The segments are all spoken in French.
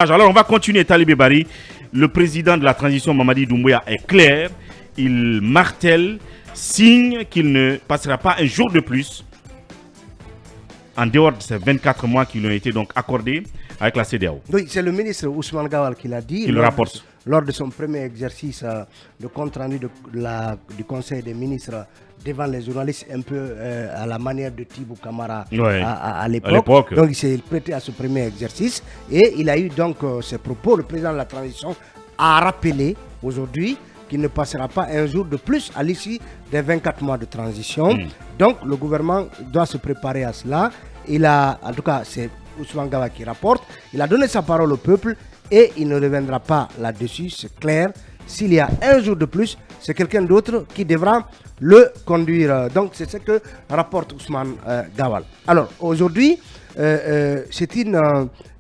Alors on va continuer, Talibé Bari. Le président de la transition, Mamadi Doumbouya, est clair. Il martèle, signe qu'il ne passera pas un jour de plus en dehors de ces 24 mois qui lui ont été donc accordés avec la CEDEAO. Oui, c'est le ministre Ousmane Gawal qui l'a dit. Il le rapporte. Lors de son premier exercice de compte rendu du Conseil des ministres devant les journalistes, un peu à la manière de Tibou Kamara à l'époque. Donc il s'est prêté à ce premier exercice et il a eu donc ses propos. Le président de la transition a rappelé aujourd'hui qu'il ne passera pas un jour de plus à l'issue des 24 mois de transition. Donc le gouvernement doit se préparer à cela. Il a, en tout cas, c'est Ousmane Gawal qui rapporte, il a donné sa parole au peuple et il ne reviendra pas là-dessus, c'est clair. S'il y a un jour de plus, c'est quelqu'un d'autre qui devra le conduire. Donc c'est ce que rapporte Ousmane Gawal. Alors aujourd'hui, c'est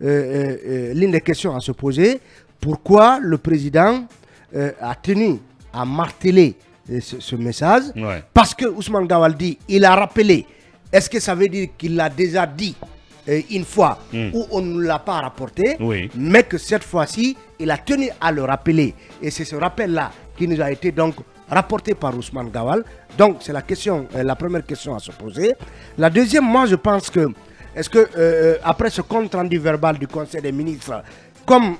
l'une des questions à se poser. Pourquoi le président a tenu à marteler ce message? Parce que Ousmane Gawal dit, il a rappelé. Est-ce que ça veut dire qu'il l'a déjà dit une fois où on ne l'a pas rapporté, mais que cette fois-ci, il a tenu à le rappeler. Et c'est ce rappel-là qui nous a été donc rapporté par Ousmane Gawal. Donc c'est la question, la première question à se poser. La deuxième, moi je pense que, est-ce que après ce compte rendu verbal du Conseil des ministres, comme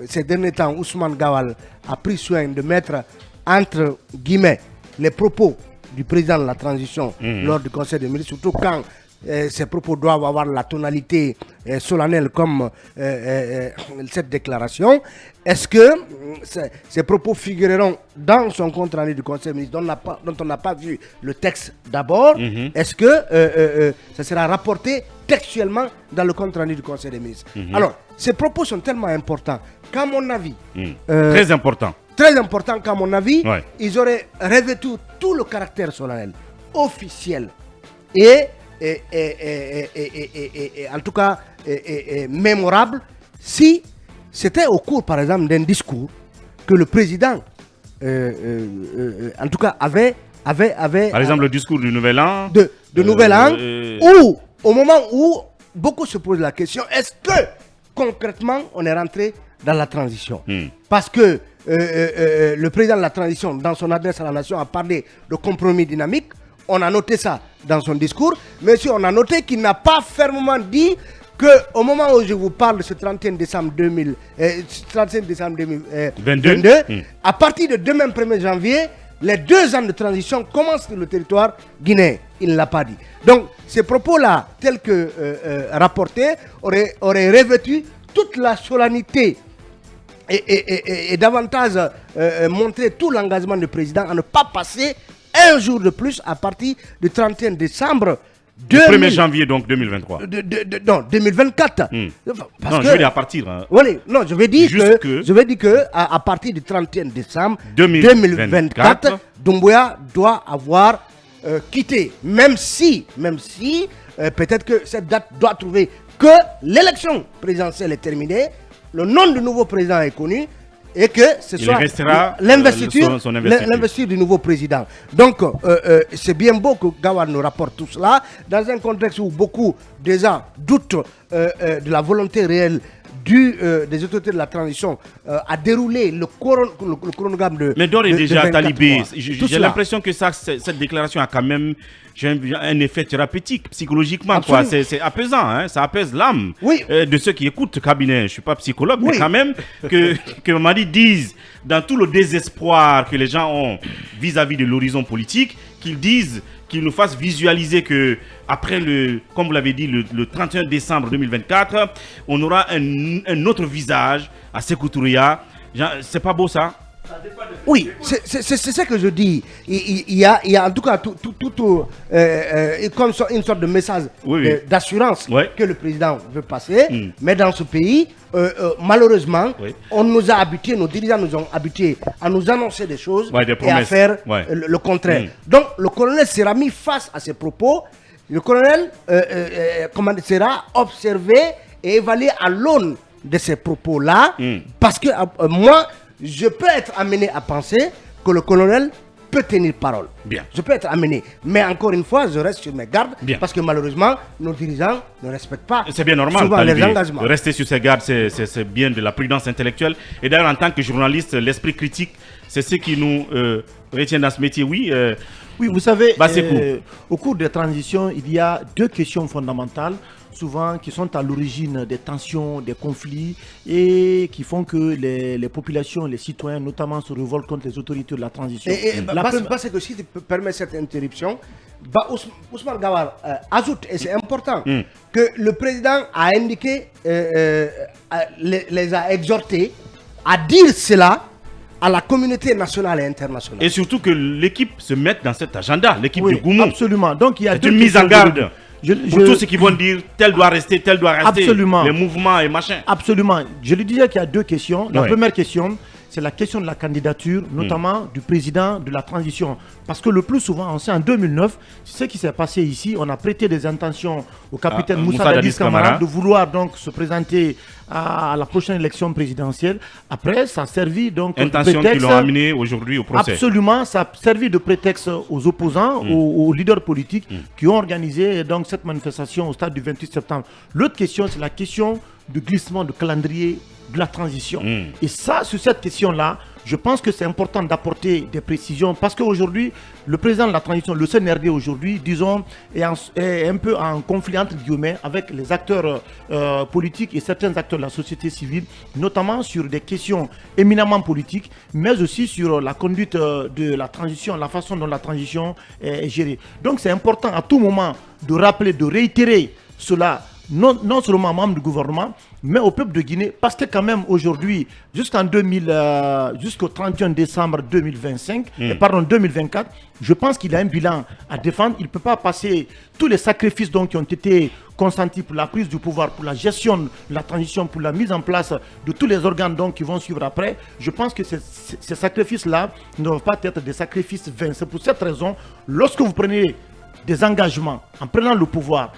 ces derniers temps, Ousmane Gawal a pris soin de mettre entre guillemets les propos du président de la transition lors du Conseil des ministres, surtout quand ces propos doivent avoir la tonalité solennelle comme cette déclaration. Est-ce que ces propos figureront dans son compte rendu du Conseil des ministres dont on n'a pas vu le texte d'abord? Est-ce que ça sera rapporté textuellement dans le compte rendu du Conseil des ministres? Alors, ces propos sont tellement importants qu'à mon avis... très important. Très important qu'à mon avis, ils auraient revêtu tout le caractère solennel, officiel et en tout cas mémorable si c'était au cours par exemple d'un discours que le président en tout cas avait par exemple le discours du Nouvel An de Nouvel An ou au moment où beaucoup se posent la question, est-ce que concrètement on est rentré dans la transition? Parce que le président de la transition, dans son adresse à la nation, a parlé de compromis dynamique. On a noté ça dans son discours. Mais aussi, on a noté qu'il n'a pas fermement dit qu'au moment où je vous parle de ce 31 décembre 2022, à partir de demain 1er janvier, les 2 ans de transition commencent sur le territoire guinéen. Il ne l'a pas dit. Donc, ces propos-là, tels que rapportés, auraient revêtu toute la solennité et davantage montrer tout l'engagement du président à ne pas passer un jour de plus à partir du 31 décembre 1er janvier donc 2023. Non, 2024. Parce que, je veux dire à partir. Oui, non, je vais dire que à partir du 31 décembre 2024, Doumbouya doit avoir quitté. Même si peut-être que cette date doit trouver que l'élection présidentielle est terminée, le nom du nouveau président est connu et que ce soit l'investiture du nouveau président. Donc, c'est bien beau que Gawal nous rapporte tout cela dans un contexte où beaucoup déjà doutent de la volonté réelle des autorités de la transition à dérouler le chronogramme de... Mais d'ores et déjà, Talibé, j'ai l'impression que cette déclaration a quand même un effet thérapeutique, psychologiquement. C'est apaisant, hein, ça apaise l'âme de ceux qui écoutent le cabinet. Je ne suis pas psychologue, mais quand même que Mamadi dise, dans tout le désespoir que les gens ont vis-à-vis de l'horizon politique, qu'ils nous fassent visualiser que après comme vous l'avez dit, le 31 décembre 2024, on aura un autre visage à Sékou Touré. C'est pas beau ça? Oui, c'est ce que je dis. Il y a en tout cas une sorte de message d'assurance que le président veut passer. Mais dans ce pays, malheureusement, on nous a habitués, nos dirigeants nous ont habitués à nous annoncer des choses et à faire le contraire. Donc le colonel sera mis face à ces propos. Le colonel sera observé et évalué à l'aune de ces propos-là. Parce que moi, je peux être amené à penser que le colonel peux tenir parole. Bien. Je peux être amené. Mais encore une fois, je reste sur mes gardes. Bien. Parce que malheureusement, nos dirigeants ne respectent pas c'est bien normal, souvent les engagements. Rester sur ses gardes, c'est bien de la prudence intellectuelle. Et d'ailleurs, en tant que journaliste, l'esprit critique, c'est ce qui nous retient dans ce métier. Oui, oui, vous savez, au cours des transitions, il y a deux questions fondamentales, souvent qui sont à l'origine des tensions, des conflits, et qui font que les populations, les citoyens notamment, se révoltent contre les autorités de la transition. Parce que si tu peux cette interruption, Ousmane Gawar ajoute, et c'est important, que le président a indiqué, les a exhortés à dire cela à la communauté nationale et internationale. Et surtout que l'équipe se mette dans cet agenda, l'équipe de Goumou. Absolument. Donc il y a une mise en garde. Pour tous ceux qui vont dire tel doit rester, absolument. Les mouvements et machin. Absolument. Je lui disais qu'il y a deux questions. La première question, c'est la question de la candidature, notamment du président de la transition. Parce que le plus souvent, on sait en 2009, ce qui s'est passé ici, on a prêté des intentions au capitaine Moussa Dadis Camara de vouloir donc se présenter à la prochaine élection présidentielle. Après, ça a servi donc de prétexte. Intentions qui l'ont amené aujourd'hui au procès. Absolument, ça a servi de prétexte aux opposants, aux leaders politiques qui ont organisé donc cette manifestation au stade du 28 septembre. L'autre question, c'est la question du glissement de calendrier de la transition. Et ça, sur cette question-là, je pense que c'est important d'apporter des précisions parce qu'aujourd'hui, le président de la transition, le CNRD aujourd'hui, disons, est un peu en conflit entre guillemets avec les acteurs politiques et certains acteurs de la société civile, notamment sur des questions éminemment politiques, mais aussi sur la conduite de la transition, la façon dont la transition est gérée. Donc c'est important à tout moment de rappeler, de réitérer cela, non seulement aux membres du gouvernement, mais au peuple de Guinée, parce que quand même aujourd'hui, jusqu'au 31 décembre 2024, je pense qu'il a un bilan à défendre. Il ne peut pas passer tous les sacrifices donc, qui ont été consentis pour la prise du pouvoir, pour la gestion de la transition, pour la mise en place de tous les organes donc, qui vont suivre après. Je pense que ces sacrifices-là ne doivent pas être des sacrifices vains. C'est pour cette raison, lorsque vous prenez des engagements en prenant le pouvoir,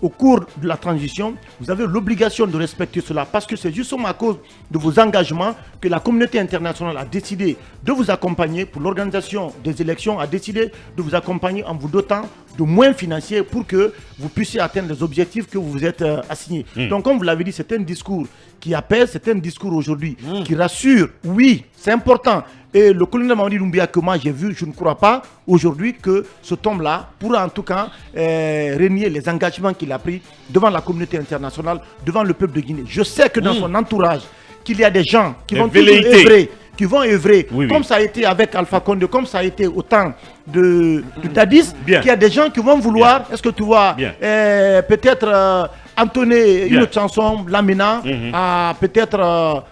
au cours de la transition, vous avez l'obligation de respecter cela parce que c'est justement à cause de vos engagements que la communauté internationale a décidé de vous accompagner pour l'organisation des élections, a décidé de vous accompagner en vous dotant de moyens financiers pour que vous puissiez atteindre les objectifs que vous vous êtes assignés. Donc comme vous l'avez dit, c'est un discours qui apaise, c'est un discours aujourd'hui qui rassure. Oui, c'est important. Et le colonel Mamadi Doumbouya que moi j'ai vu, je ne crois pas aujourd'hui que ce homme-là pourra en tout cas renier les engagements qu'il a pris devant la communauté internationale, devant le peuple de Guinée. Je sais que dans son entourage, qu'il y a des gens qui vont œuvrer, comme ça a été avec Alpha Condé, comme ça a été au temps de Dadis, qu'il y a des gens qui vont vouloir, est-ce que tu vois, peut-être entonner une autre chanson, l'amenant à peut-être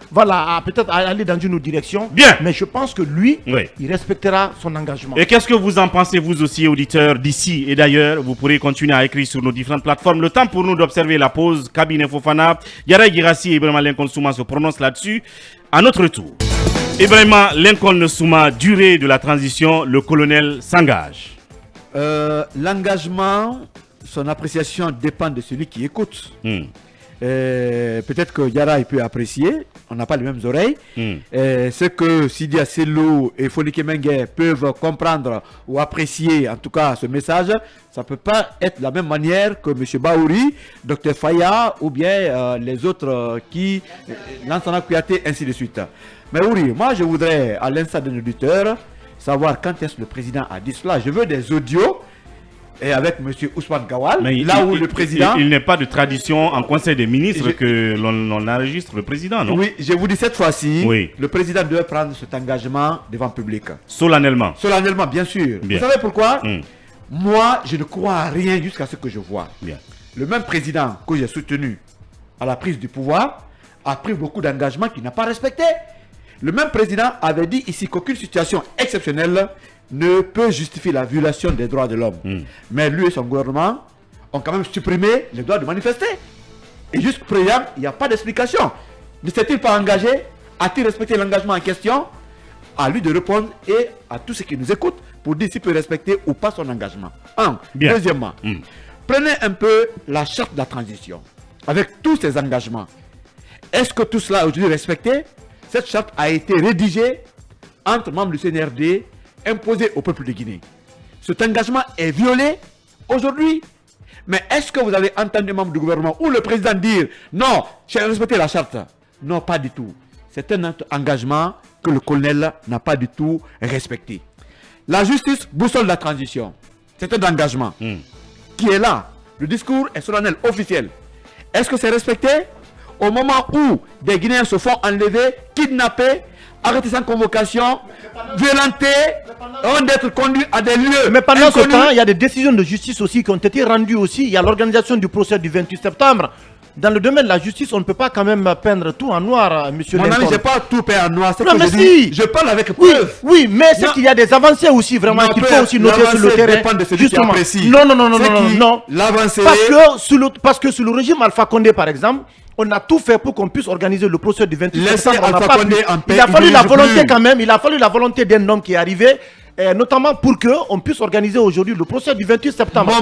aller dans une autre direction. Mais je pense que lui, il respectera son engagement. Et qu'est-ce que vous en pensez, vous aussi, auditeurs d'ici et d'ailleurs? Vous pourrez continuer à écrire sur nos différentes plateformes. Le temps pour nous d'observer la pause. Cabinet Fofana, Yara Girassi et Ibrahima Lincoln Souma se prononcent là-dessus. À notre tour. Ibrahima Lincoln Souma, durée de la transition, le colonel s'engage. L'engagement, son appréciation dépend de celui qui écoute. Peut-être que Yara il peut apprécier, on n'a pas les mêmes oreilles. Ce que Sidi Asselo et Fonike Mengue peuvent comprendre ou apprécier, en tout cas ce message, ça ne peut pas être de la même manière que M. Baouri, Dr Faya ou bien les autres qui, Lansana Kouyaté, ainsi de suite. Mais oui, moi je voudrais, à l'instant d'un auditeur, savoir quand est-ce que le président a dit cela. Je veux des audios. Et avec M. Ousmane Gawal, le président... Il n'est pas de tradition en Conseil des ministres que l'on enregistre le président, non? Oui, je vous dis cette fois-ci, le président doit prendre cet engagement devant le public. Solennellement? Solennellement, bien sûr. Vous savez pourquoi? Moi, je ne crois à rien jusqu'à ce que je vois. Le même président que j'ai soutenu à la prise du pouvoir a pris beaucoup d'engagements qu'il n'a pas respectés. Le même président avait dit ici qu'aucune situation exceptionnelle ne peut justifier la violation des droits de l'homme. Mais lui et son gouvernement ont quand même supprimé les droits de manifester. Et jusqu'à présent, il n'y a pas d'explication. Ne s'est-il pas engagé? A-t-il respecté l'engagement en question? À lui de répondre et à tous ceux qui nous écoutent pour dire s'il peut respecter ou pas son engagement. Deuxièmement, prenez un peu la charte de la transition. Avec tous ces engagements, est-ce que tout cela est aujourd'hui respecté? Cette charte a été rédigée entre membres du CNRD imposé au peuple de Guinée. Cet engagement est violé aujourd'hui. Mais est-ce que vous avez entendu un membre du gouvernement ou le président dire non, j'ai respecté la charte? Non, pas du tout. C'est un engagement que le colonel n'a pas du tout respecté. La justice, boussole de la transition. C'est un engagement qui est là. Le discours est solennel, officiel. Est-ce que c'est respecté? Au moment où des Guinéens se font enlever, kidnapper, arrêtés sans convocation, violentés, avant d'être conduits à des lieux. Mais pendant ce temps, il y a des décisions de justice aussi qui ont été rendues aussi. Il y a l'organisation du procès du 28 septembre. Dans le domaine de la justice, on ne peut pas quand même peindre tout en noir, monsieur Mon Lincoln. ami, je n'ai pas tout peint en noir. Non, mais si. Je parle avec preuve. Oui, mais c'est qu'il y a des avancées aussi, vraiment, qu'il faut aussi noter sur le terrain. De celui qui apprécie. Non. L'avancée. Parce que sous le régime Alpha Condé, par exemple, on a tout fait pour qu'on puisse organiser le procès du 28 septembre. Il a fallu la volonté quand même, il a fallu la volonté d'un homme qui est arrivé, notamment pour qu'on puisse organiser aujourd'hui le procès du 28 septembre.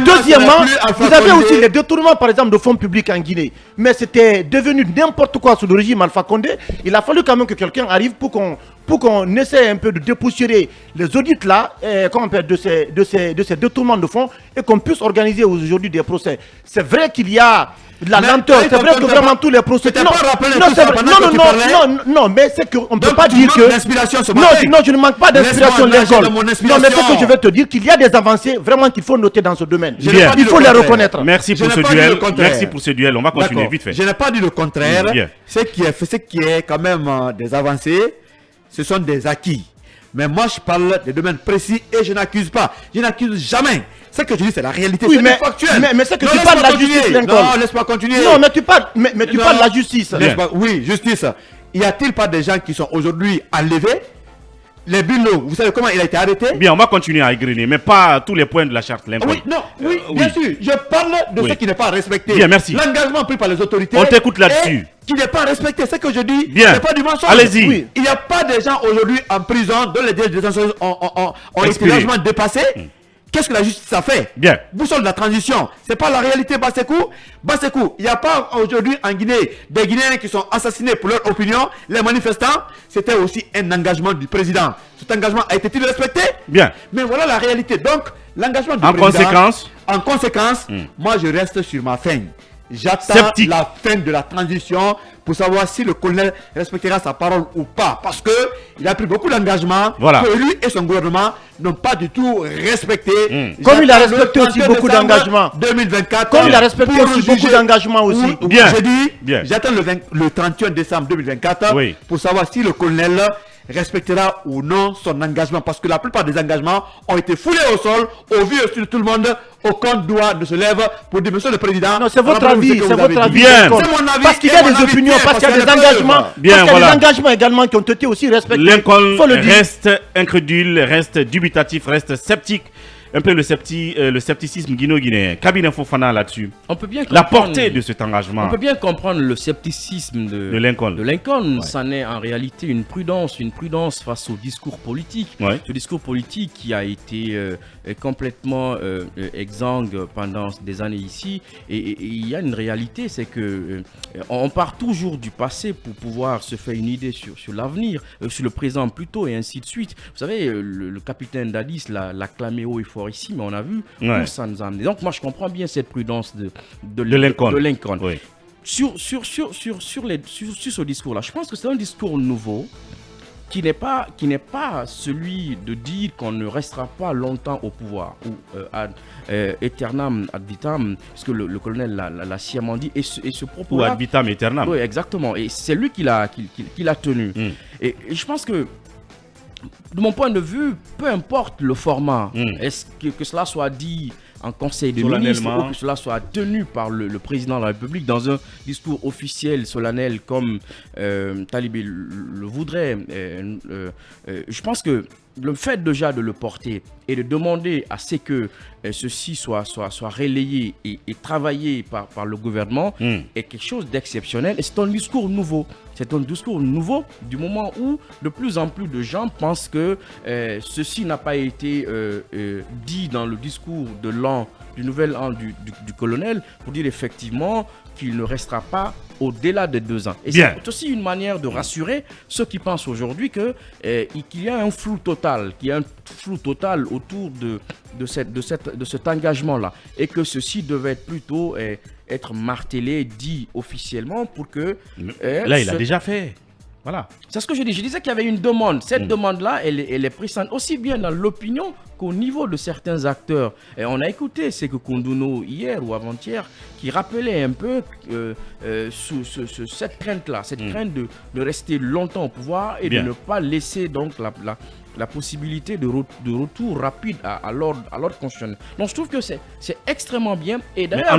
Deuxièmement, vous avez aussi les détournements par exemple de fonds publics en Guinée. Mais c'était devenu n'importe quoi sous le régime Alpha Condé. Il a fallu quand même que quelqu'un arrive pour qu'on essaie un peu de dépoussiérer les audits là, de ces détournements de fonds et qu'on puisse organiser aujourd'hui des procès. C'est vrai qu'il y a la lenteur, c'est vrai que vraiment tous les procès. Non, mais c'est qu'on ne peut pas dire que. Non, je ne manque pas d'inspiration, Lincoln. Non, mais c'est que je vais te dire qu'il y a des avancées vraiment qu'il faut noter dans ce domaine. Il faut les reconnaître. Merci pour ce duel. Merci pour ce duel. On va continuer vite fait. Je n'ai pas dit le contraire. Ce qui est quand même des avancées, ce sont des acquis. Mais moi, je parle des domaines précis et je n'accuse pas. Je n'accuse jamais. Ce que je dis, c'est la réalité. Oui, c'est factuel. Mais c'est que tu parles de la justice, Lincoln. Non, laisse-moi continuer. Non, mais tu parles de la justice. Oui, justice. Y a-t-il pas des gens qui sont aujourd'hui enlevés? Les Bullots, vous savez comment il a été arrêté? Bien, on va continuer à égrener, mais pas tous les points de la charte, Lincoln. Oui, bien sûr. Je parle de ce qui n'est pas respecté. Bien, merci. L'engagement pris par les autorités. On t'écoute là-dessus. Qui n'est pas respecté. C'est que je dis. Bien. C'est pas du mensonge. Allez-y. Oui. Il n'y a pas de gens aujourd'hui en prison dont les délais de détention ont été largement dépassés. Qu'est-ce que la justice a fait? Bien. Boussole de la transition. C'est pas la réalité, Bassekou. Il n'y a pas aujourd'hui en Guinée des Guinéens qui sont assassinés pour leur opinion. Les manifestants, c'était aussi un engagement du président. Cet engagement a été-il respecté? Bien. Mais voilà la réalité. Donc, l'engagement du président. En conséquence, moi je reste sur ma faim. J'attends la fin de la transition pour savoir si le colonel respectera sa parole ou pas. Parce qu'il a pris beaucoup d'engagements que lui et son gouvernement n'ont pas du tout respecté. Comme il a respecté aussi beaucoup d'engagements. 2024. Comme il a respecté aussi beaucoup d'engagements aussi. Bien. Je dis, j'attends le 31 décembre 2024 pour savoir si le colonel respectera ou non son engagement, parce que la plupart des engagements ont été foulés au sol, au vu de tout le monde. Aucun doigt ne se lève pour dire monsieur le président. Non, c'est votre avis, c'est votre avis. Bien. Parce qu'il y a des opinions, parce qu'il y a des engagements, bien, parce qu'il y a des engagements également qui ont été aussi respectés. Lincoln reste incrédule, reste dubitatif, reste sceptique. Un peu le scepticisme guinéen. Cabinet Fofana là-dessus. On peut bien la portée de cet engagement. On peut bien comprendre le scepticisme de Lincoln. Ça n'est en réalité une prudence face au discours politique. Ce discours politique qui a été complètement exsangue pendant des années ici. Et il y a une réalité, c'est que on part toujours du passé pour pouvoir se faire une idée sur l'avenir, sur le présent plutôt, et ainsi de suite. Vous savez, le capitaine Dadis l'a clamé haut et fort ici, mais on a vu où ça nous a amené. Donc moi je comprends bien cette prudence de Lincoln. Oui. Sur ce discours-là, je pense que c'est un discours nouveau qui n'est pas celui de dire qu'on ne restera pas longtemps au pouvoir ou ad aeternam ad vitam, parce que le colonel l'a sciemment dit, et ce propos ou ad vitam aeternam. Oui, exactement, et c'est lui qui l'a tenu. Et je pense que de mon point de vue, peu importe le format, est-ce que cela soit dit en conseil de ministres ou que cela soit tenu par le président de la République dans un discours officiel, solennel, comme Talibé le voudrait, je pense que le fait déjà de le porter et de demander à ce que ceci soit relayé et travaillé par le gouvernement est quelque chose d'exceptionnel. Et c'est un discours nouveau. C'est un discours nouveau du moment où de plus en plus de gens pensent que ceci n'a pas été dit dans le discours du nouvel an du colonel, pour dire effectivement qu'il ne restera pas au-delà de 2 ans. Et c'est aussi une manière de rassurer ceux qui pensent aujourd'hui qu'il y a un flou total, autour de cet engagement-là, et que ceci devait être plutôt être martelé, dit officiellement pour que... là, il a déjà fait. Voilà. C'est ce que je dis. Je disais qu'il y avait une demande. Cette demande-là, elle est prise aussi bien dans l'opinion qu'au niveau de certains acteurs. Et on a écouté Sékou Koundono hier ou avant-hier qui rappelait un peu cette crainte-là, crainte de rester longtemps au pouvoir et de ne pas laisser donc la possibilité de retour rapide à l'ordre constitutionnel. Donc je trouve que c'est extrêmement bien. Et d'ailleurs, en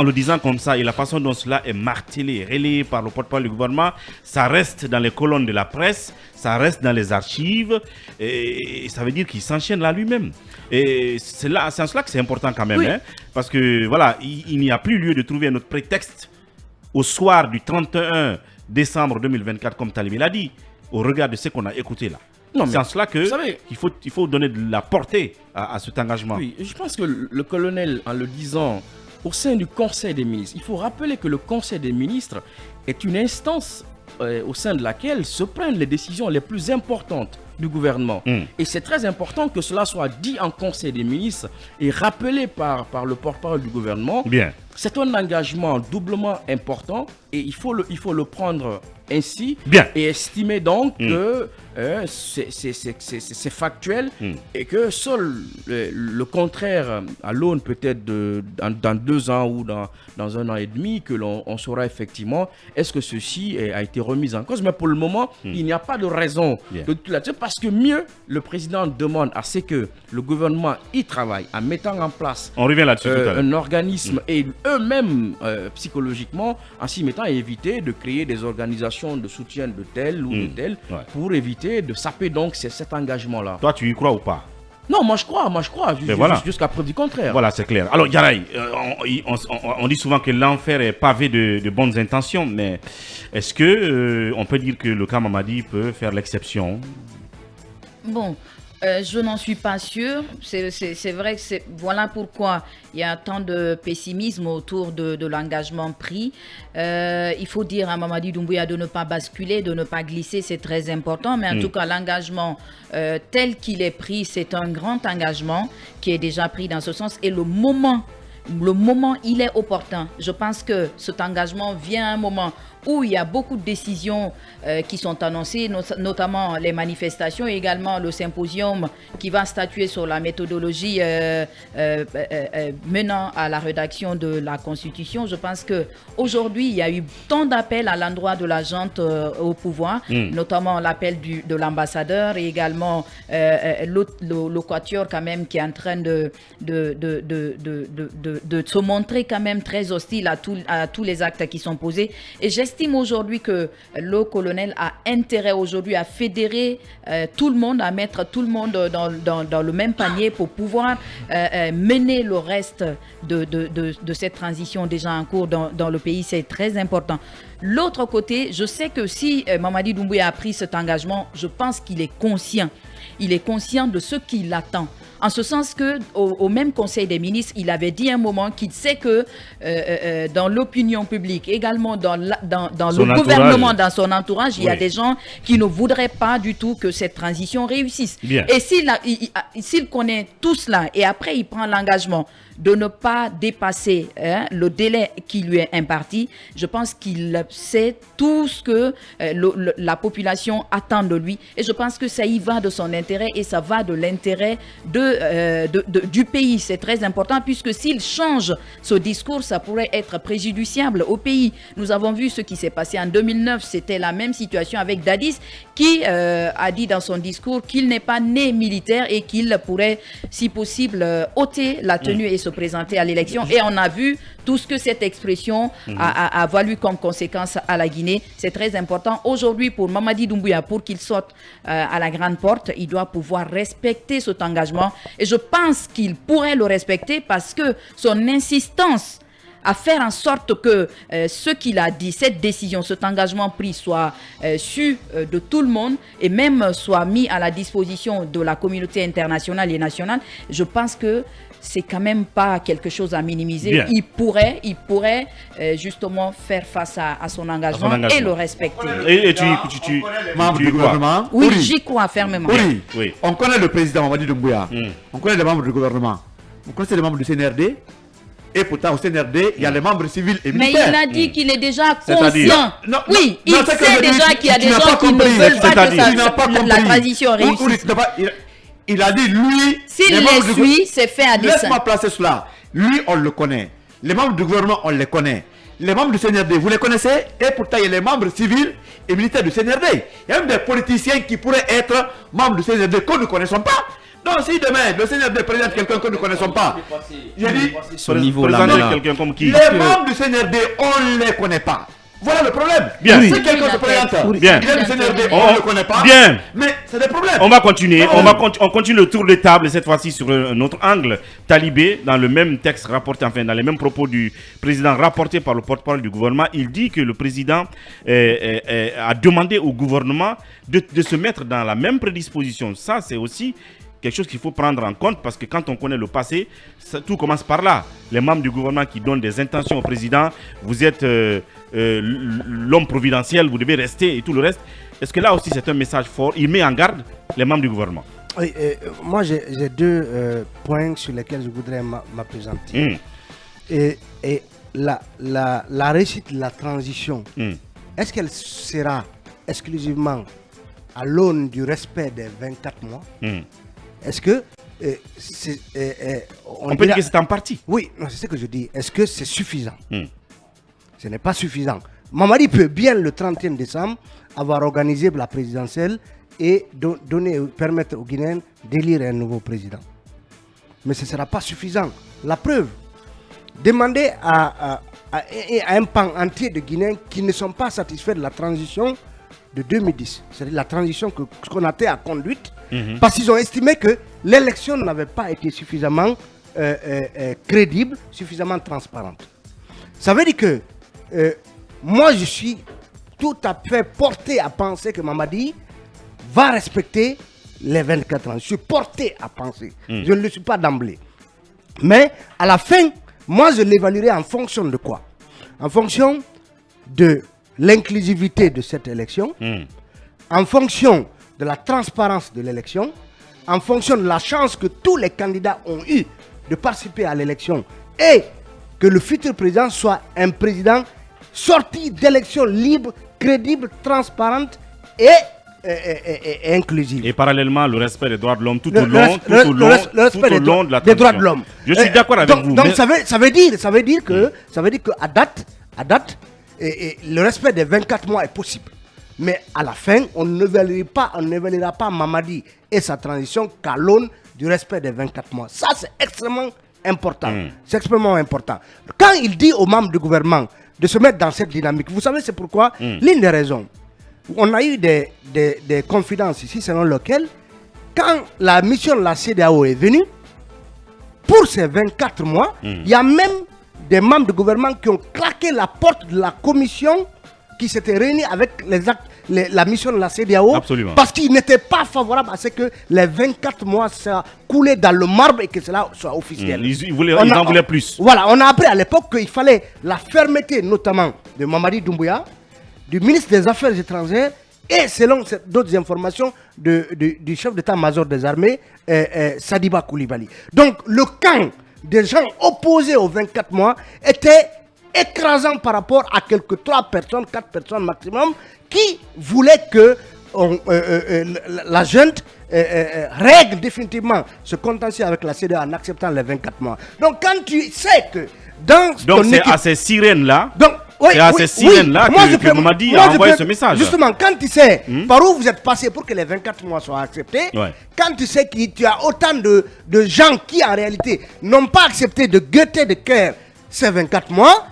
le disant comme ça, et la façon dont cela est martelé, relayé par le porte-parole du gouvernement, ça reste dans les colonnes de la presse, ça reste dans les archives, et ça veut dire qu'il s'enchaîne là lui-même. Et c'est en cela que c'est important quand même, parce que voilà, il n'y a plus lieu de trouver un autre prétexte au soir du 31 décembre 2024, comme Talibi l'a dit, au regard de ce qu'on a écouté là. C'est en cela qu'il faut donner de la portée à cet engagement. Oui, je pense que le colonel, en le disant, au sein du Conseil des ministres, il faut rappeler que le Conseil des ministres est une instance au sein de laquelle se prennent les décisions les plus importantes du gouvernement. Et c'est très important que cela soit dit en Conseil des ministres et rappelé par le porte-parole du gouvernement. C'est un engagement doublement important et il faut le prendre ainsi et estimer donc que c'est factuel et que seul le contraire à l'aune peut-être dans 2 ans ou dans 1 an et demi que l'on saura effectivement est-ce que ceci a été remis en cause. Mais pour le moment, il n'y a pas de raison de tout là-dessus parce que mieux, le président demande à ce que le gouvernement y travaille en mettant en place un organisme et eux-mêmes psychologiquement en s'y mettant à éviter de créer des organisations de soutien de tel ou de tel pour éviter de saper donc cet engagement-là. Toi, tu y crois ou pas? Non, moi je crois, jusqu'à preuve du contraire. Voilà, c'est clair. Alors, Yaraï, on dit souvent que l'enfer est pavé de bonnes intentions, mais est-ce que on peut dire que le cas Mamadi peut faire l'exception? Bon, je n'en suis pas sûre. C'est vrai que voilà pourquoi il y a tant de pessimisme autour de l'engagement pris. Il faut dire à Mamadi Doumbouya de ne pas basculer, de ne pas glisser, c'est très important. Mais en tout cas, l'engagement tel qu'il est pris, c'est un grand engagement qui est déjà pris dans ce sens. Et le moment, il est opportun. Je pense que cet engagement vient à un moment où il y a beaucoup de décisions qui sont annoncées, notamment les manifestations et également le symposium qui va statuer sur la méthodologie menant à la rédaction de la Constitution. Je pense qu'aujourd'hui, il y a eu tant d'appels à l'endroit de la junte au pouvoir, notamment l'appel de l'ambassadeur et également le quatuor quand même qui est en train de se montrer quand même très hostile à tous les actes qui sont posés. Et j'estime aujourd'hui que le colonel a intérêt aujourd'hui à fédérer tout le monde, à mettre tout le monde dans le même panier pour pouvoir mener le reste de cette transition déjà en cours dans le pays. C'est très important. L'autre côté, je sais que si Mamadi Doumbouya a pris cet engagement, je pense qu'il est conscient. Il est conscient de ce qui l'attend. En ce sens que au même Conseil des ministres, il avait dit un moment qu'il sait que dans l'opinion publique, également dans le gouvernement, dans son entourage, il y a des gens qui ne voudraient pas du tout que cette transition réussisse. Et s'il connaît tout cela et après il prend l'engagement de ne pas dépasser le délai qui lui est imparti, je pense qu'il sait tout ce que la population attend de lui. Et je pense que ça y va de son intérêt et ça va de l'intérêt du pays. C'est très important puisque s'il change ce discours, ça pourrait être préjudiciable au pays. Nous avons vu ce qui s'est passé en 2009. C'était la même situation avec Dadis qui a dit dans son discours qu'il n'est pas né militaire et qu'il pourrait, si possible, ôter la tenue et se présenter à l'élection. Et on a vu tout ce que cette expression a valu comme conséquence à la Guinée. C'est très important. Aujourd'hui, pour Mamadi Doumbouya, pour qu'il sorte à la grande porte, il doit pouvoir respecter cet engagement. Et je pense qu'il pourrait le respecter parce que son insistance à faire en sorte que ce qu'il a dit, cette décision, cet engagement pris soit su de tout le monde et même soit mis à la disposition de la communauté internationale et nationale, je pense que c'est quand même pas quelque chose à minimiser. Bien. Il pourrait justement faire face à son engagement et le respecter. Et tu membres du gouvernement. Oui, j'y crois fermement. Oui. On connaît le président Mamadi Doumbouya. On connaît les membres du gouvernement. Vous connaissez les membres du CNRD. Et pourtant, au CNRD, il y a les membres civils et militaires. Mais il a dit qu'il est déjà C'est-à-dire conscient. Il sait déjà qu'il y a des gens qui ne veulent pas que la transition réussisse. Il a dit, lui... S'il les suit, c'est fait à dessein. Laisse-moi placer cela. Lui, on le connaît. Les membres du gouvernement, on les connaît. Les membres du CNRD, vous les connaissez. Et pourtant, il y a les membres civils et militaires du CNRD. Il y a même des politiciens qui pourraient être membres du CNRD que nous ne connaissons pas. Donc, si demain, le CNRD présente quelqu'un que nous ne connaissons pas, j'ai dit, ce niveau-là, quelqu'un comme qui? les membres du CNRD, on ne les connaît pas. Voilà le problème. Bien. Si quelqu'un se présente, bien. il est du CNRD, on ne le connaît pas. Bien. Mais c'est des problèmes. On va continuer. On continue le tour de table, cette fois-ci sur un autre angle. Talibé, dans le même texte rapporté, enfin, dans les mêmes propos du président rapporté par le porte-parole du gouvernement, il dit que le président a demandé au gouvernement de se mettre dans la même prédisposition. Ça, c'est aussi quelque chose qu'il faut prendre en compte parce que quand on connaît le passé, tout commence par là. Les membres du gouvernement qui donnent des intentions au président, vous êtes l'homme providentiel, vous devez rester et tout le reste. Est-ce que là aussi c'est un message fort? Il met en garde les membres du gouvernement. Oui, moi j'ai deux points sur lesquels je voudrais m'appesantir. Et la réussite de la transition, est-ce qu'elle sera exclusivement à l'aune du respect des 24 mois? Est-ce que on peut dire que c'est en partie? Oui, c'est ce que je dis. Est-ce que c'est suffisant? Ce n'est pas suffisant. Mamadi peut bien le 31 décembre avoir organisé la présidentielle et permettre aux Guinéens d'élire un nouveau président. Mais ce ne sera pas suffisant. La preuve, demander à un pan entier de Guinéens qui ne sont pas satisfaits de la transition de 2010, c'est-à-dire la transition que Konaté a conduite, parce qu'ils ont estimé que l'élection n'avait pas été suffisamment crédible, suffisamment transparente. Ça veut dire que moi je suis tout à fait porté à penser que Mamadi va respecter les 24 ans. Je suis porté à penser. Je ne le suis pas d'emblée. Mais à la fin, moi je l'évaluerai en fonction de quoi? En fonction de l'inclusivité de cette élection, en fonction de la transparence de l'élection, en fonction de la chance que tous les candidats ont eu de participer à l'élection et que le futur président soit un président sorti d'élections libres, crédibles, transparentes et inclusive. Et parallèlement, le respect des droits de l'homme tout au long de la transition. Des droits de l'homme. Je suis d'accord avec vous. Donc ça veut dire que à date, le respect des 24 mois est possible. Mais à la fin, on n'évaluera pas Mamadi et sa transition qu'à l'aune du respect des 24 mois. Ça, c'est extrêmement important. C'est extrêmement important. Quand il dit aux membres du gouvernement de se mettre dans cette dynamique, vous savez c'est pourquoi? L'une des raisons. On a eu des confidences ici selon lesquelles, quand la mission de la CEDEAO est venue, pour ces 24 mois, il y a même des membres du gouvernement qui ont claqué la porte de la commission qui s'était réunie avec la mission de la CEDEAO. Absolument. Parce qu'ils n'étaient pas favorables à ce que les 24 mois soient coulés dans le marbre et que cela soit officiel. Ils en voulaient plus. Voilà, on a appris à l'époque qu'il fallait la fermeté notamment de Mamadi Doumbouya, du ministre des Affaires étrangères et selon d'autres informations du chef d'état-major des armées, Sadiba Koulibaly. Donc le camp des gens opposés aux 24 mois était écrasant par rapport à quelques 3 personnes, 4 personnes maximum qui voulaient que la junte règle définitivement ce contentieux avec la CEDEAO en acceptant les 24 mois. Donc quand tu sais que dans donc c'est à ces sirènes-là que Mamadi a envoyé ce message. Justement, quand tu sais par où vous êtes passé pour que les 24 mois soient acceptés, quand tu sais que tu as autant de gens qui en réalité n'ont pas accepté de gaieté de cœur ces 24 mois,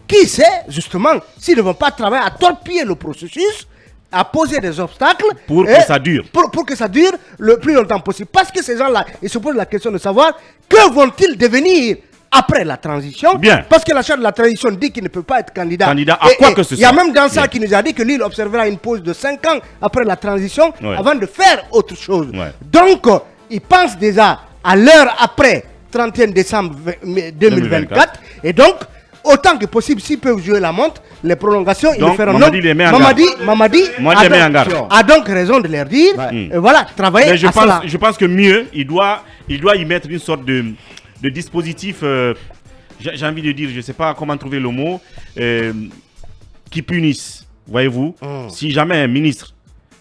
qui sait justement s'ils ne vont pas travailler à torpiller le processus, à poser des obstacles pour que ça dure. Pour que ça dure le plus longtemps possible. Parce que ces gens-là, ils se posent la question de savoir que vont-ils devenir après la transition. Bien. Parce que la charte de la transition dit qu'il ne peut pas être candidat. Candidat à quoi que ce soit. Il y a même dans ça qui nous a dit que lui, il observera une pause de 5 ans après la transition avant de faire autre chose. Donc, il pense déjà à l'heure après 31 décembre 2024. Et donc, autant que possible, s'ils peuvent jouer la montre, les prolongations, ils le feront. Mamadi a donc raison de leur dire, voilà, travailler à cela. Je pense que mieux, il doit y mettre une sorte de dispositif, j'ai envie de dire, je ne sais pas comment trouver le mot, qui punisse, voyez-vous. Si jamais un ministre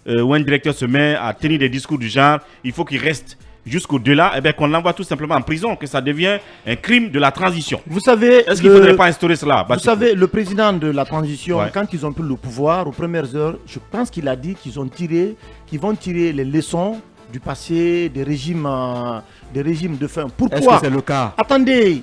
ou un directeur se met à tenir des discours du genre, il faut qu'il reste jusqu'au-delà, et bien qu'on l'envoie tout simplement en prison, que ça devient un crime de la transition. Vous savez, est-ce qu'il ne faudrait pas instaurer cela? Vous savez, le président de la transition, quand ils ont pris le pouvoir, aux premières heures, je pense qu'il a dit qu'ils vont tirer les leçons du passé, des régimes de faim. Pourquoi? Est-ce que c'est le cas? Attendez,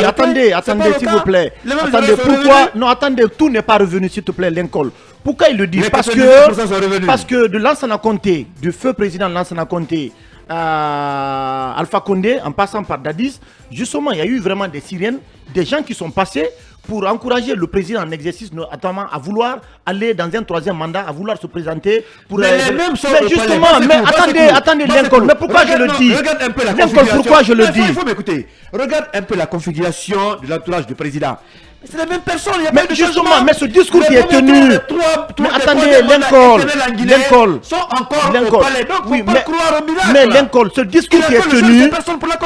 attendez, s'il vous plaît. Attendez, pourquoi? Non, attendez, tout n'est pas revenu, s'il te plaît, Lincoln. Pourquoi il le dit? Parce que de Lansana Conté, du feu président Lansana Conté, Alpha Condé, en passant par Dadis, justement, il y a eu vraiment des sirènes, des gens qui sont passés pour encourager le président en exercice, notamment à vouloir aller dans un troisième mandat, à vouloir se présenter pour... Mais les mêmes sont justement, mais attendez, Lincoln, mais pourquoi je le dis? Regarde un peu la Lincoln, pourquoi je le dis? Il faut m'écouter. Regarde un peu la configuration de l'entourage du président. C'est la même personne, il y a mais pas de justement, changement. Mais ce discours qui est tenu... Mais attendez, Lincoln, sont encore au palais, donc faut pas croire au miracle. Mais Lincoln, ce discours qui est tenu...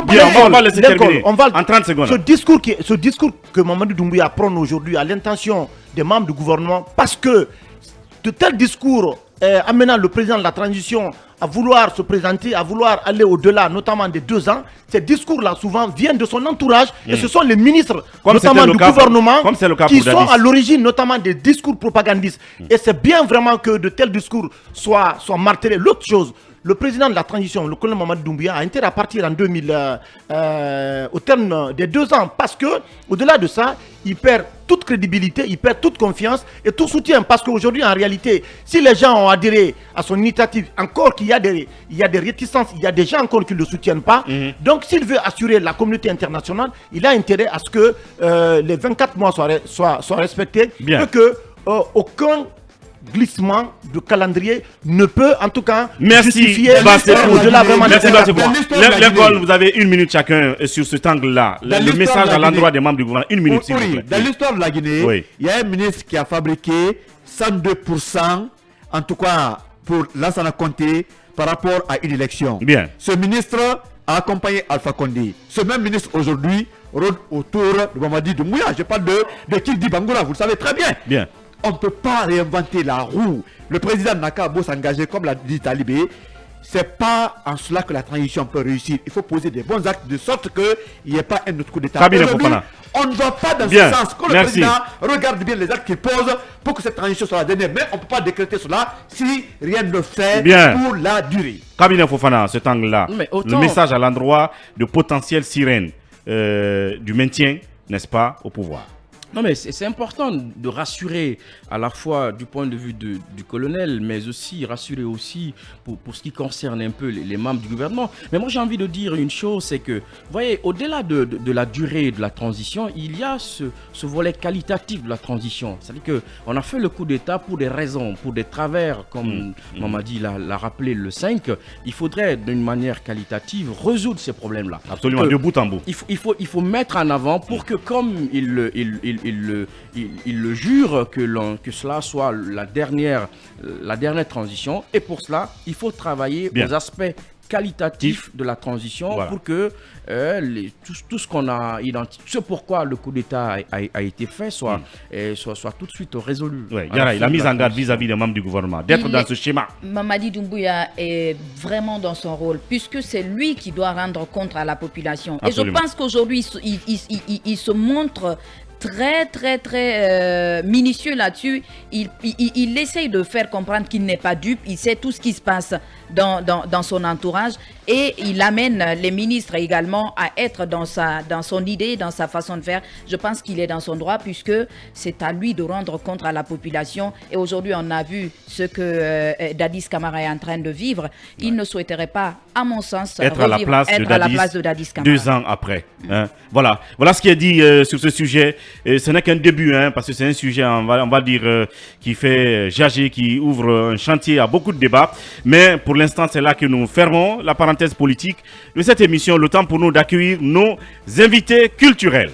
Bien, on va laisser terminer en 30 secondes. Ce discours que Mamadou Doumbouya prône aujourd'hui à l'intention des membres du gouvernement, parce que de tels discours amenant le président de la transition à vouloir se présenter, à vouloir aller au-delà, notamment des 2 ans, ces discours-là souvent viennent de son entourage et ce sont les ministres, notamment du gouvernement, qui sont à l'origine notamment des discours propagandistes. Et c'est bien vraiment que de tels discours soient martelés. L'autre chose, le président de la transition, le colonel Mamadou Doumbouya, a intérêt à partir en 2000, au terme des 2 ans, parce que au-delà de ça, il perd toute crédibilité, il perd toute confiance et tout soutien. Parce qu'aujourd'hui, en réalité, si les gens ont adhéré à son initiative, encore qu'il y a des réticences, il y a des gens encore qui ne le soutiennent pas. Donc, s'il veut assurer la communauté internationale, il a intérêt à ce que les 24 mois soient respectés et que aucun glissement de calendrier ne peut en tout cas justifier au-delà vraiment de Lincoln, vous avez 1 minute chacun sur cet angle-là. Le message à l'endroit des membres du gouvernement. 1 minute, s'il vous plaît. Dans l'histoire de la Guinée, il y a un ministre qui a fabriqué 102%, en tout cas pour Lansana Conté, par rapport à une élection. Bien. Ce ministre a accompagné Alpha Condé. Ce même ministre aujourd'hui rôde autour de Mamadi Doumbouya. Je parle de Kildi Bangoura, vous le savez très bien. Bien. On ne peut pas réinventer la roue. Le président n'a qu'à s'engager, comme l'a dit Talibé. C'est pas en cela que la transition peut réussir. Il faut poser des bons actes de sorte qu'il n'y ait pas un autre coup d'État. On ne va pas dans ce sens. Quand le président regarde bien les actes qu'il pose pour que cette transition soit la dernière. Mais on ne peut pas décréter cela si rien ne fait pour la durée. Kabila Fofana, cet angle-là, le message à l'endroit de potentielles sirènes du maintien, n'est-ce pas, au pouvoir. Non, mais c'est important de rassurer à la fois du point de vue du colonel, mais aussi rassurer aussi pour ce qui concerne un peu les membres du gouvernement. Mais moi, j'ai envie de dire une chose, c'est que, vous voyez, au-delà de la durée de la transition, il y a ce volet qualitatif de la transition. C'est-à-dire qu'on a fait le coup d'État pour des raisons, pour des travers, comme Mamadi l'a rappelé le 5. Il faudrait, d'une manière qualitative, résoudre ces problèmes-là. Absolument, de bout en bout. Il faut mettre en avant pour que, comme il le jure, que cela soit la dernière transition. Et pour cela, il faut travailler aux aspects qualitatifs de la transition pour que tout ce qu'on a identifié, ce pourquoi le coup d'État a été fait, soit tout de suite résolu. Il a mis en garde vis-à-vis des membres du gouvernement d'être dans ce schéma. Mamadi Doumbouya est vraiment dans son rôle, puisque c'est lui qui doit rendre compte à la population. Absolument. Et je pense qu'aujourd'hui, il se montre très, très, très minutieux là-dessus. Il essaye de faire comprendre qu'il n'est pas dupe. Il sait tout ce qui se passe dans son entourage. Et il amène les ministres également à être dans son idée, dans sa façon de faire. Je pense qu'il est dans son droit puisque c'est à lui de rendre compte à la population. Et aujourd'hui, on a vu ce que Dadis Camara est en train de vivre. Il ne souhaiterait pas, à mon sens, être à la place de Dadis Camara. 2 ans après. Hein. Voilà ce qui est dit sur ce sujet. Et ce n'est qu'un début, hein, parce que c'est un sujet, on va dire, qui fait jager, qui ouvre un chantier à beaucoup de débats. Mais pour l'instant, c'est là que nous fermons la parenthèse politique de cette émission. Le temps pour nous d'accueillir nos invités culturels.